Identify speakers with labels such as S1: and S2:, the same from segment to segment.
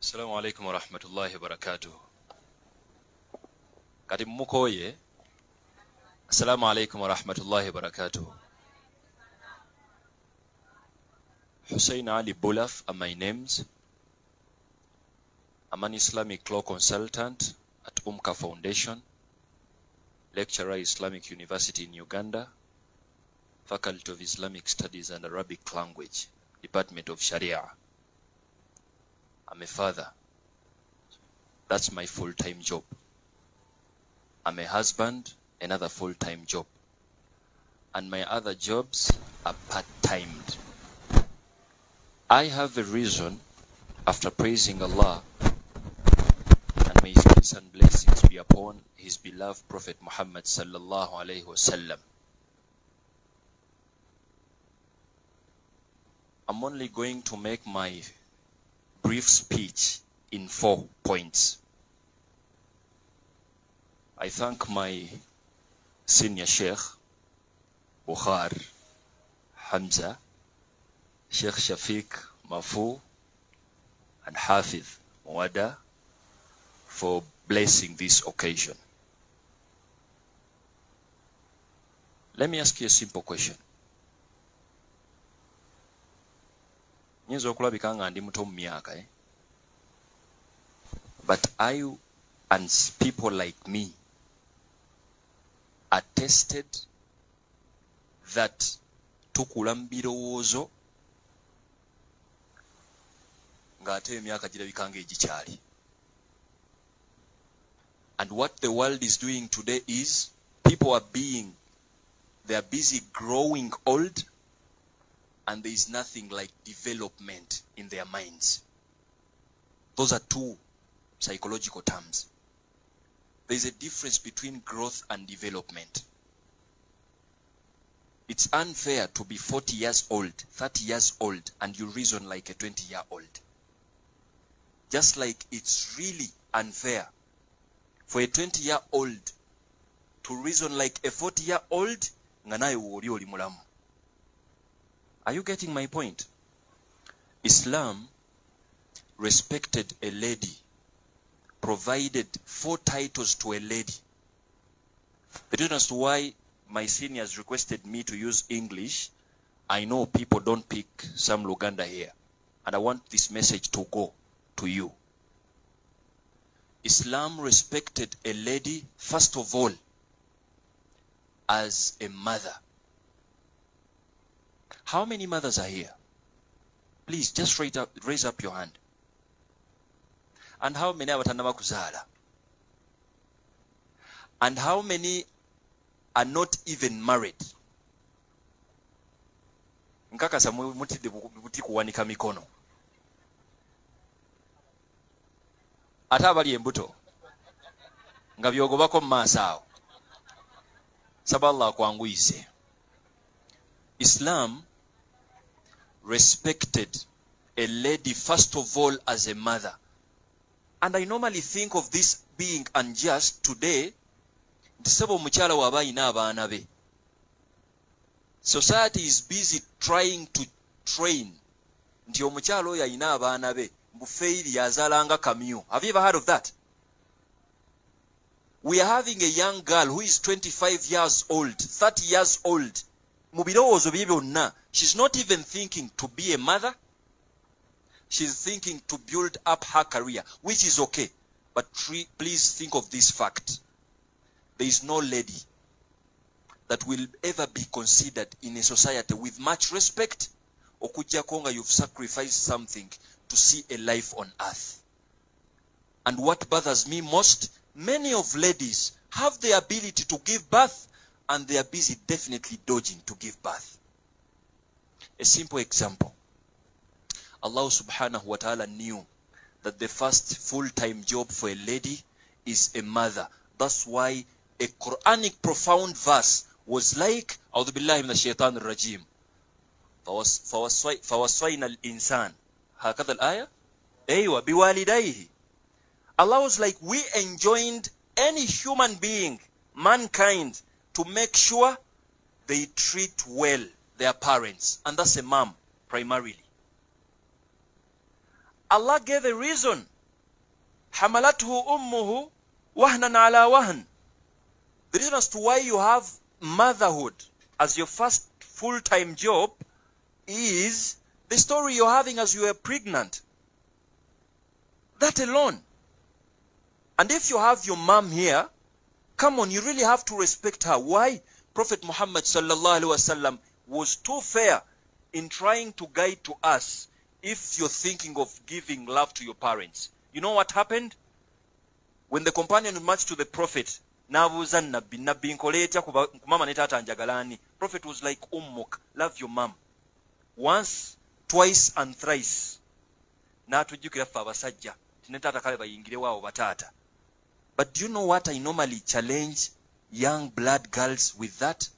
S1: Assalamu alaikum wa rahmatullahi wa barakatuh. Kati mukoye. Assalamu alaikum wa rahmatullahi wa barakatuh. Hussein Ali Bulaf are my names. I'm an Islamic law consultant at Umka Foundation, lecturer Islamic University in Uganda, Faculty of Islamic Studies and Arabic Language, Department of Sharia. I'm a father. That's my full-time job. I'm a husband, another full-time job. And my other jobs are part-timed. I have a reason, after praising Allah, and may His peace and blessings be upon His beloved Prophet Muhammad sallallahu alaihi wasallam. I'm only going to make my brief speech in 4 points. I thank my senior Sheikh, Bukhar, Hamza, Sheikh Shafiq, Mafu, and Hafiz, Mwada, for blessing this occasion. Let me ask you a simple question. But I and people like me attested that tukulambirowozo ngate emyaka girabikanga egikyali. And what the world is doing today is people they are busy growing old, and there is nothing like development in their minds. Those are two psychological terms. There is a difference between growth and development. It's unfair to be 40 years old, 30 years old, and you reason like a 20-year-old. Just like it's really unfair for a 20-year-old to reason like a 40-year-old. Are you getting my point? Islam respected a lady, provided 4 titles to a lady. The reason as to why my seniors requested me to use English, I know people don't pick some Luganda here, and I want this message to go to you. Islam respected a lady, first of all, as a mother. How many mothers are here? Please, just raise up your hand. And how many abatannaba kuzaala? And how many are not even married? Nkakasa mutide buti kuwanika mikono. Ate abali embuto nga byogobako mu maaso awo. Saba Allah akwanguyize. Islam respected a lady first of all as a mother. And I normally think of this being unjust today. Society is busy trying to train. Have you ever heard of that? We are having a young girl who is 25 years old, 30 years old. She's not even thinking to be a mother. She's thinking to build up her career, which is okay. But please think of this fact. There is no lady that will ever be considered in a society with much respect. Okuja konga, you've sacrificed something to see a life on earth. And what bothers me most, many of ladies have the ability to give birth, and they are busy definitely dodging to give birth. A simple example. Allah subhanahu wa ta'ala knew that the first full-time job for a lady is a mother. That's why a Quranic profound verse was like, A'udhu billahi minash shaitanir rajim. فَوَصَّيْنَا الْإِنسَانِ هَكَذَا الْآيَةِ أَيْوَ بِوَالِدَيْهِ. Allah was like, we enjoined any human being, mankind, to make sure they treat well their parents. And that's a mom, primarily. Allah gave a reason حملته أمه وهنا على وهن. The reason as to why you have motherhood as your first full-time job is the story you're having as you were pregnant. That alone. And if you have your mom here, come on, you really have to respect her. Why? Prophet Muhammad sallallahu alaihi wasallam was too fair in trying to guide to us if you're thinking of giving love to your parents. You know what happened? When the companion marched to the Prophet, Prophet was like, Ummuk, love your mom. Once, twice, and thrice. But do you know what I normally challenge young blood girls with that?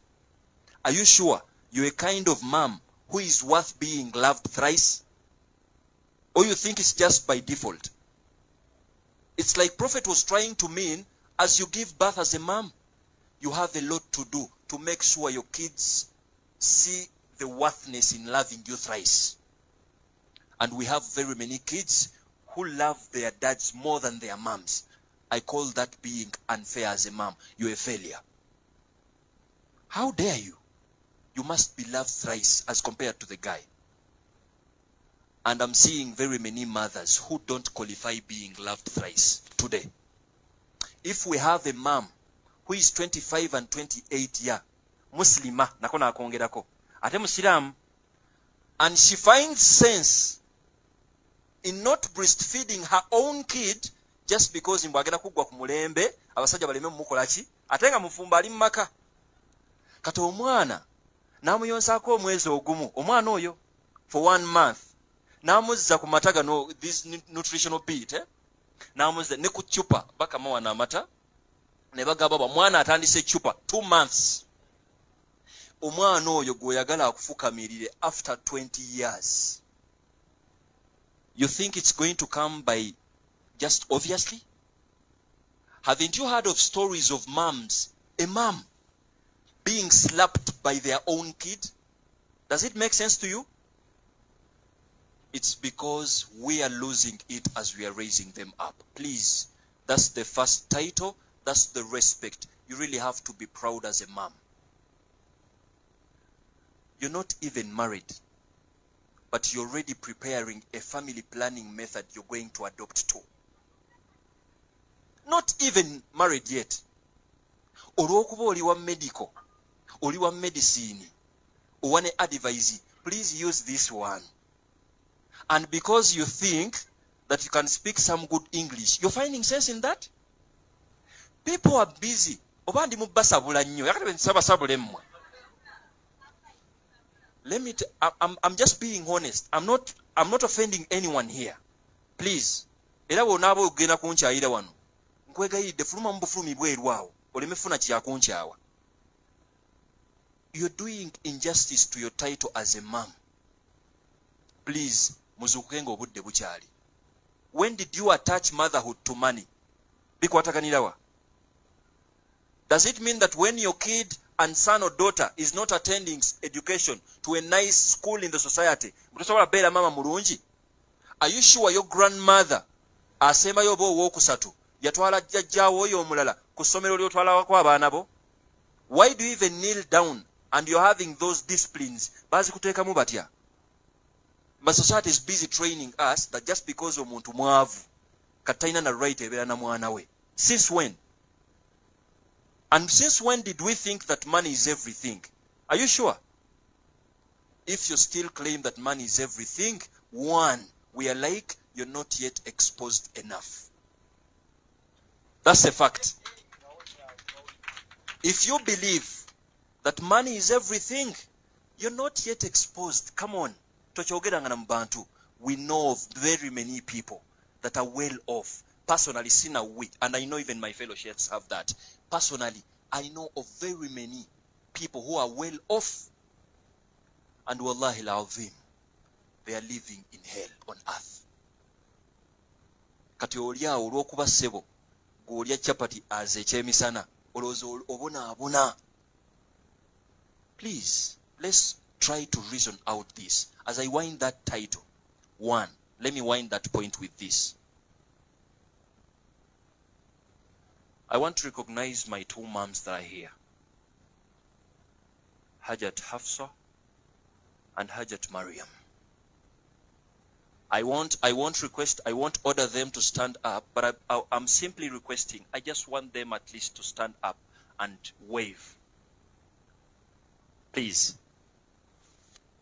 S1: Are you sure you're a kind of mom who is worth being loved thrice? Or you think it's just by default? It's like Prophet was trying to mean, as you give birth as a mom, you have a lot to do to make sure your kids see the worthiness in loving you thrice. And we have very many kids who love their dads more than their moms. I call that being unfair as a mom. You're a failure. How dare you? You must be loved thrice as compared to the guy. And I'm seeing very many mothers who don't qualify being loved thrice today. If we have a mom who is 25 and 28 years, Muslima, nakona akongerako, ate Muslim, and she finds sense in not breastfeeding her own kid just because imbagera kugwa ku mulembe abasajja baleme mukolachi atenga mufumba ali maka kati omwana namuyonsako omwezi ogumu omwana oyo for 1 month namuzza ku mataga no this nutritional bit namuzza ne ku chupa baka mawa na mata ne bagaba ba mwana atandise chupa 2 months omwana oyo goyagala akufukamirire after 20 years. You think it's going to come by just obviously? Haven't you heard of stories of moms, a mom being slapped by their own kid? Does it make sense to you? It's because we are losing it as we are raising them up. Please, that's the first title, that's the respect. You really have to be proud as a mom. You're not even married, but you're already preparing a family planning method you're going to adopt to. Not even married yet. Olwokuba oli wa medical, oli wa medicine, owane advise, please use this one. And because you think that you can speak some good English, you're finding sense in that? People are busy. Obandi mubasabula nnyo. Yakati nsabasabule mmwe. I'm just being honest. I'm not offending anyone here. Please. Era wonabo ogenda kunkyayira wano. Nkwegayidde fuluma mu bufulumi bwerwawo. Oleme funa kyakunkyawa. You're doing injustice to your title as a mom. Please, muzukukenga obudde bukyali. When did you attach motherhood to money? Bikwataganirawa. Does it mean that when your kid and son or daughter is not attending education to a nice school in the society, are you sure your grandmother asema yobo wokusatu yatwala jjajjaawo oyo omulala ku ssomero ly'otwalako abaana bo? Why do you even kneel down and you're having those disciplines? Bazikuteekamu batya? But society is busy training us that just because omuntu mwavu kataina na right ebeera na mwana we. Since when? And since when did we think that money is everything? Are you sure? If you still claim that money is everything, one, we are like, you're not yet exposed enough. That's a fact. If you believe that money is everything, you're not yet exposed. Come on. We know of very many people that are well off. Personally, sina with, and I know even my fellow sheikhs have that. Personally, I know of very many people who are well off. And wallahi al-azim, they are living in hell on earth. Kati olya olw'okuba ssebo, gw'olya chapati as ekyemisana, olowooza obona abona. Please, let's try to reason out this. As I wind that title, one, let me wind that point with this. I want to recognize my two moms that are here, Hajat Hafsa and Hajat Maryam. I won't order them to stand up, but I'm simply requesting, I just want them at least to stand up and wave. Please.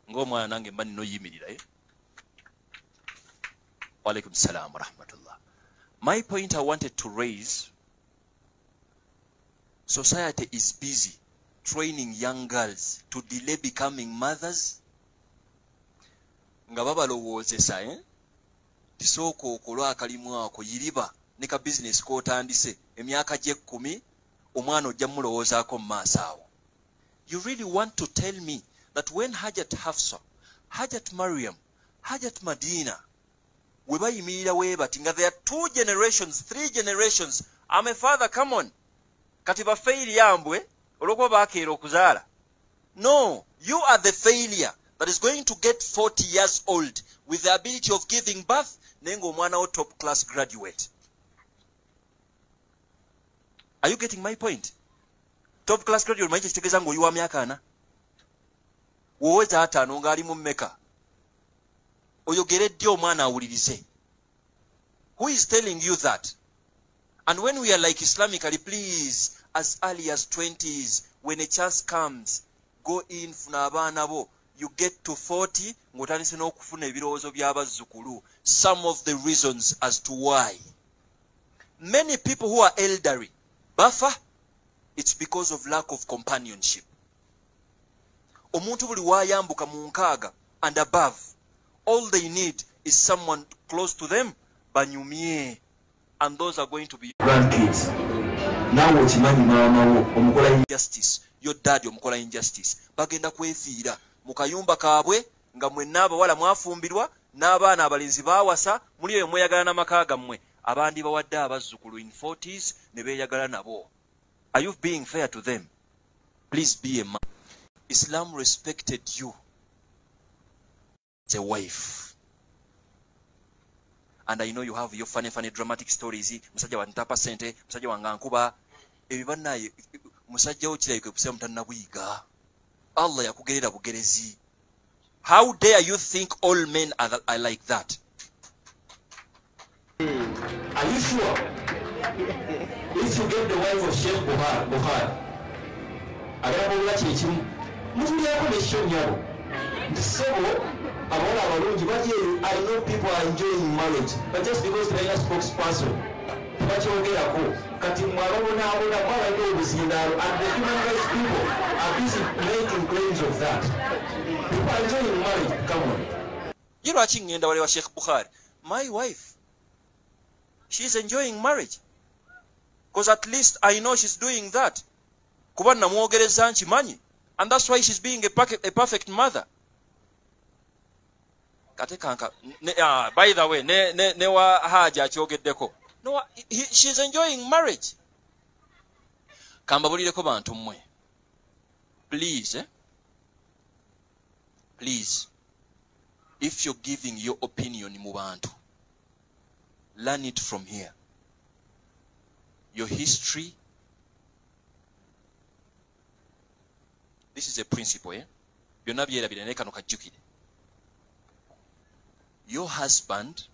S1: Ngomwana nange mani no yimirira eh? Wa alaikum salam wa rahmatullah. My point I wanted to raise, society is busy training young girls to delay becoming mothers. Nga babalowozesa tisoko okolwa akalimu ako yiriba ne ka business kotandise emyaka gye 10 omwana ojja mulowoozaako mu maaso awo. You really want to tell me that when Hajat Hafsa, Hajat Maryam, Hajat Madina we bayimirira we bati nga there are 2 generations, 3 generations, I'm a father, come on, kati ba fail yambwe olwokuba bakeera okuzaala? No, you are the failure that is going to get 40 years old with the ability of giving birth nengo omwana wo top class graduate. Are you getting my point? Top class graduate manyi kitegeeza ng'oli wa myaka 4 wooweza 5 ng'ali mu mmeka oyogeredde omwana awulirize. Who is telling you that? And when we are like Islamically, please, as early as 20s, when a chance comes, go in funa abaana bo. You get to 40, ng'otandise n'okufuna ebirowoozo by'abazzukulu. Some of the reasons as to why many people who are elderly bafa, it's because of lack of companionship. Omuntu buli wayambuka mu 6 and above, all they need is someone close to them banyumye, and those are going to be grandkids. Now okimanyi maama wo omukola injustice, your dad omukola injustice, bagenda kwefiira mu kayumba kaabwe nga mwenna abawala mwafumbirwa n'abaana abalenzi baawasa muli eyo mweyagala n'amaka gammwe, abandi bawadde abazzukulu in 40s ne beeyagala nabo. Are you being fair to them? Please be a man. Islam respected you as a wife. And I know you have your funny dramatic stories. Musajja wantapa sente, musajja wangankuba. Ebibannaye musajja wo kirayike kusema mutanna bwiga. Allah yakugerera bugerezi. How dare you think all men are like that?
S2: Are you sure? If you get the wife of Sheikh Buhari, agarabola kyekimu mutulyako n'ekisonyabo nsebo abawala abalungi bali eyo. I know people are enjoying marriage, but just because they're a spokesperson tebakyogerako. Kati mwababonaabona mwabalina obuzindaalo, and the human rights people are busy making claims of that. People are enjoying marriage. Come on.
S1: Ye lwaki ngenda wali wa Sheikh Buhari? My wife, she's enjoying marriage. Because at least I know she's doing that. Kuba namwogereza nkimanyi. And that's why she's being a perfect mother. Katekanka, by the way, ne wa haja akyogeddeko. No, she's enjoying marriage. Kambabulireko bantu mmwe. Please, please, if you're giving your opinion mu bantu, learn it from here. Your history. This is a principle, byonna byerabira naye kano kajjukire. Your husband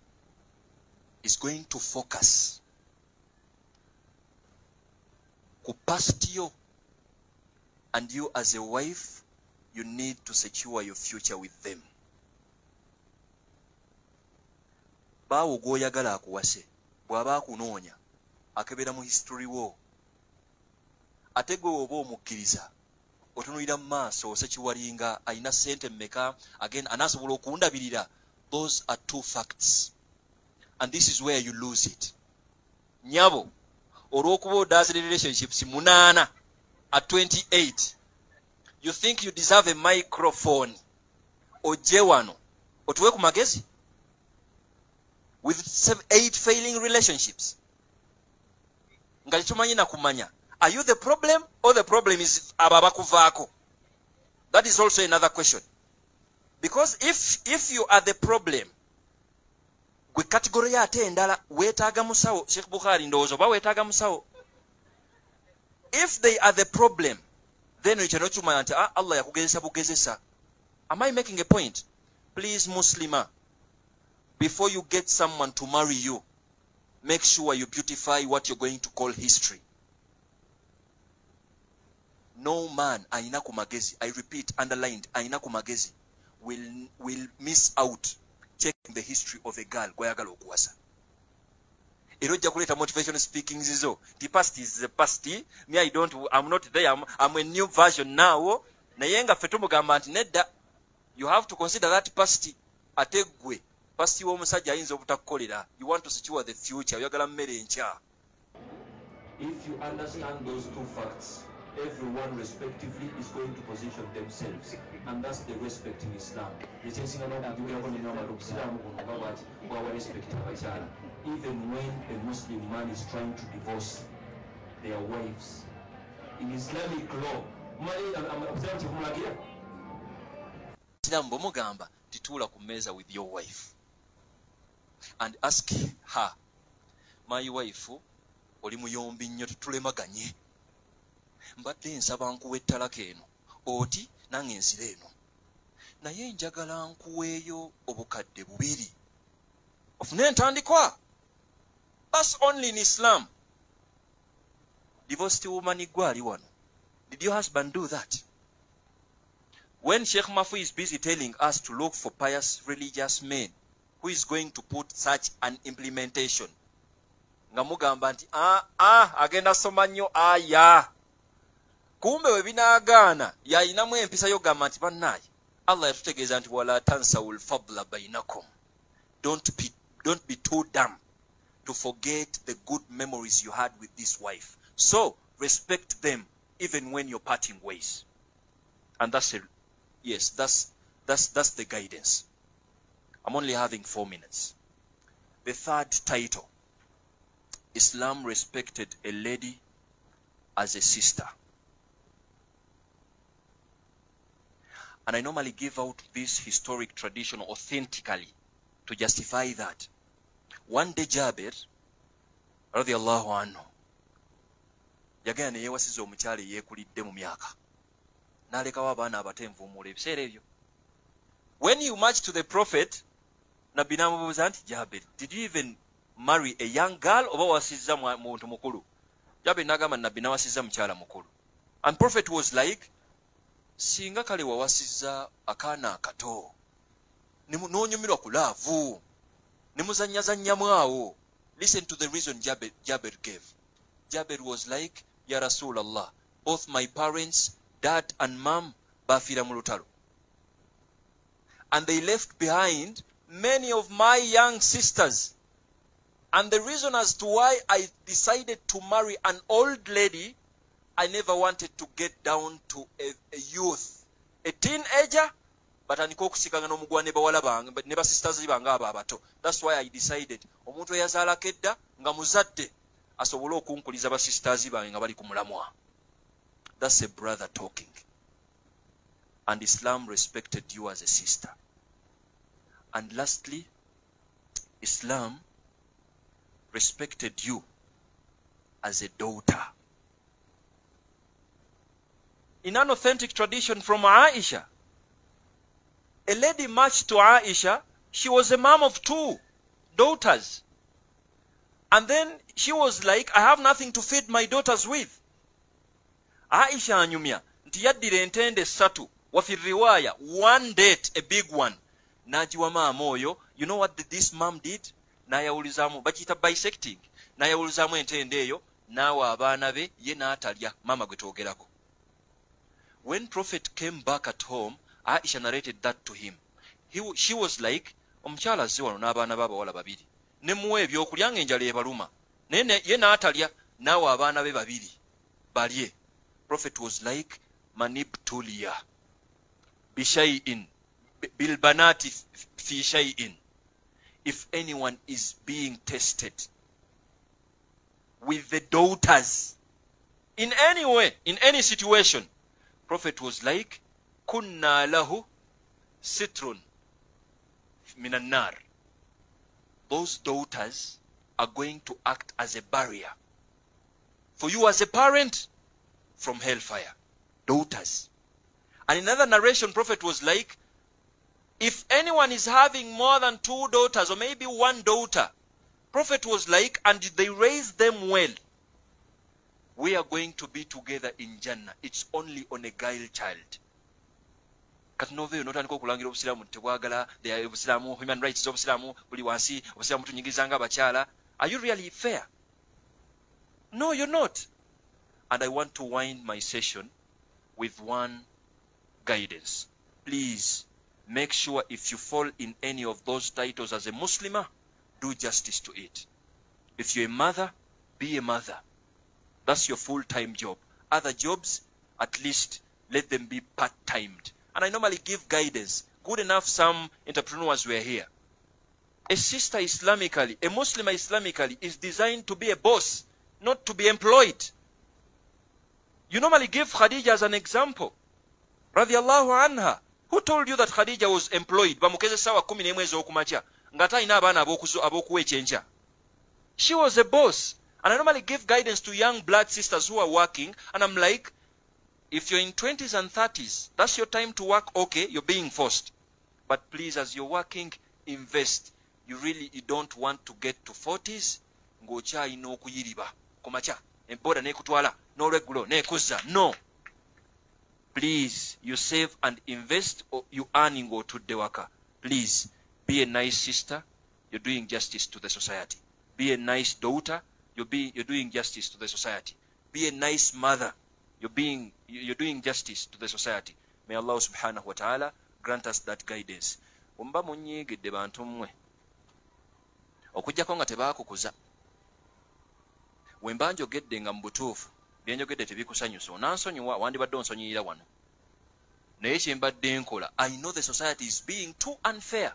S1: is going to focus ku past yo, and you as a wife, you need to secure your future with them. Baawo gw'oyagala akuwase bw'aba akunoonya akebera mu history wo, ate gwe oba omukkiriza otunulira mu maaso osekiwalinga ayina sente mmeka, again anaasobola okundabirira. Those are 2 facts, and this is where you lose it. Nyabo olw'okuba odaze relationships 8 at 28, you think you deserve a microphone ojje wano otuwe ku magezi with 8 failing relationships nga tetumanyi na kumanya. Are you the problem, or the problem is ababakuvaako? That is also another question. Because if you are the problem, gwe category ate endala weetaaga musawo. Sheikh Buhari ndowooza oba weetaaga musawo. if they are the problem, then we cannot humanize Allah yakugezesa bugezesa. Am I making a point? Please, Muslima, before you get someone to marry you, make sure you beautify what you're going to call history. No man, aina kumagezi, I repeat, underlined, aina kumagezi, will miss out checking the history of a girl. Gwayagala okuwasa. Erojja kuleta motivation speaking zizo. The past is the past. Me, I'm not there. I'm a new version now. Nayenga fetumu gamba nti nedda. You have to consider that past. Ategwe. Past womusajja ayinza obutakukolera. You want to secure the future. Oyagala mmere enkya.
S2: If you understand those two facts, everyone respectively is going to position themselves, and that's the respect in Islam. Even when a Muslim man is trying to divorce their wives, in Islamic law,
S1: titula ku meza with your wife and ask her, my wife, oli muyombi nnyo tutulemaganye. Mbadde nsaba nkuwa ettalaka eno oti nange nsira eno naye njagala nkuweeyo obukadde bubiri ofune entandikwa. That's only in Islam. Divorced woman gwali wano. Did your husband do that? When Sheikh Mafu is busy telling us to look for pious religious men who is going to put such an implementation, nga mugamba nti agenda soma nnyo aya. Kumbe we binagaana yayinamu empisa yogamba nti bannaye Allah yatutegeeza nti wala tansawul fadla bainakum. Don't be too dumb to forget the good memories you had with this wife. So respect them even when you're parting ways. And that's the guidance. I'm only having 4 minutes. The third title: Islam respected a lady as a sister. And I normally give out this historic tradition authentically to justify that. One day Jabir, radiyallahu anhu, yagenda ne yeewasiza omukyala yeekulidde mu myaka. N'alekawo abaana abatenvuumuula ebiseera ebyo. When you march to the Prophet, Nabbi n'amubuuza nti, Jabir, did you even marry a young girl oba wasizza muntu mukulu? Jabir n'agamba Nabbi n'awasizza mukyala mukulu. And Prophet was like, singa kale wawasizza akaana akato n'onyumirwa ku laavu ne muzannyazannyamu awo. Listen to the reason Jabir gave. Jabir was like, Ya Rasulallah, both my parents, dad and mom, bafiira mu lutalo, and they left behind many of my young sisters. And the reason as to why I decided to marry an old lady, I never wanted to get down to a youth, a teenager, but aniko okusikanga n'omugwa ne bawala bange ne ba sisters bange abo abato. That's why I decided omuntu eyazaalako edda nga muzadde asobole okunkuliza ba sisters bange nga bali ku mulamwa. That's a brother talking. And Islam respected you as a sister. And lastly, Islam respected you as a daughter. In an authentic tradition from Aisha, a lady marched to Aisha. She was a mom of 2 daughters. And then she was like, I have nothing to feed my daughters with. Aisha anyumya, nti yaddira entende 3, wafi riwaya, 1 date, a big one. Najiwa maama oyo, you know what this mom did? Nayawulizamu, bakiyita bisecting. Nayawulizamu entende eyo, nawa abaana be, ye n'atalya, mama gwe twogerako. When Prophet came back at home, Aisha narrated that to him. She was like, omukyala azze wano n'abaana b'abawala 2. Ne muwa ebyokulya ng'enjala ebaluma. Ye n'atalya, naawe abaana be 2 balye. Prophet was like, manibtuliya bishay'in bilbanati fi shay'in. If anyone is being tested with the daughters in any way, in any situation, Prophet was like, kunna lahu sitrun minan nar. Those daughters are going to act as a barrier for you as a parent from hellfire. Daughters. And in another narration, Prophet was like, if anyone is having more than 2 daughters or maybe 1 daughter, Prophet was like, and they raise them well, we are going to be together in Jannah. It's only on a girl child. Katinoveyo notandika okulangira obusiraamu tebwagala obusiraamu, human rights z'obusiraamu buli wansi, obusiraamu tunyigiriza nga abakyala. Are you really fair? No, you're not. And I want to wind my session with one guidance. Please make sure if you fall in any of those titles as a Muslimah, do justice to it. If you're a mother, be a mother. That's your full-time job. Other jobs, at least let them be part-timed. And I normally give guidance. Good enough some entrepreneurs were here. A sister Islamically, a Muslim Islamically is designed to be a boss, not to be employed. You normally give Khadija as an example. Radiallahu anha. Who told you that Khadija was employed? She was a boss. And I normally give guidance to young black sisters who are working. And I'm like, if you're in 20s and 30s, that's your time to work. Okay, you're being forced. But please, as you're working, invest. You don't want to get to 40s. No. Please, you save and invest, or you earning or to the worker. Please, be a nice sister. You're doing justice to the society. Be a nice daughter. You're doing justice to the society. Be a nice mother. You're doing justice to the society. May Allah subhanahu wa ta'ala grant us that guidance. Umba munyigidde bantu mmwe. Okujjako nga tebaakukuza. Wemba njogedde nga mu butuufu, bye njogedde tebikusanyusa, onansonyiwa wandibadde onsonyiyira wano. Naye kye mbadde nkola, I know the society is being too unfair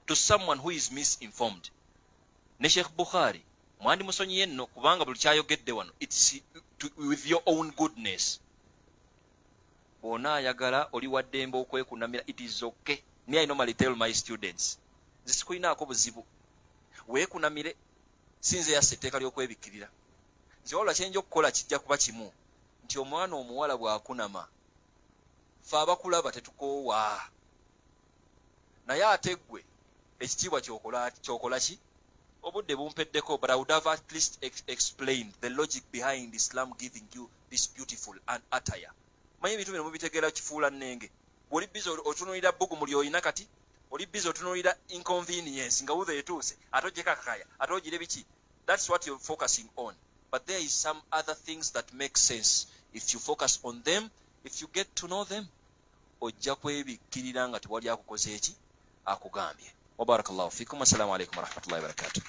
S1: to someone who is misinformed. Ne Sheikh Bukhari, mwandi musonyiye nno kubanga buli kyayogedde wano, it's with your own goodness. Bona ayagala oli waddembe okwekunamira, it is okay. Me I normally tell my students, zisikuyinaako buzibu. Weekunamire, sinze yasse etteeka ly'okwebikirira. Nti wabula kyenja okukola kijja kuba kimu, nti omwana omuwala bw'akunama, ffe abakulaba tetukoowa. Naye ate ggwe, ekitiibwa ky'okola ki? Obudde bumpeddeko, but I would have at least explained the logic behind Islam giving you this beautiful attire. Manyi ebintu bino mubitegeera kifuula nnenge. Oli bizo otunuulira bbugumu ly'olina kati, oli bizo otunuulira inconvenience nga wuthe etuuse, ate ogyeko akakaya, ate ogire biki. That's what you're focusing on. But there is some other things that make sense. If you focus on them, if you get to know them, ojja kwebikkirira nga tewali akukoze eki akugambye. Wa barakallahu fikum. Assalamu alaikum wa rahmatullahi wa barakatuh.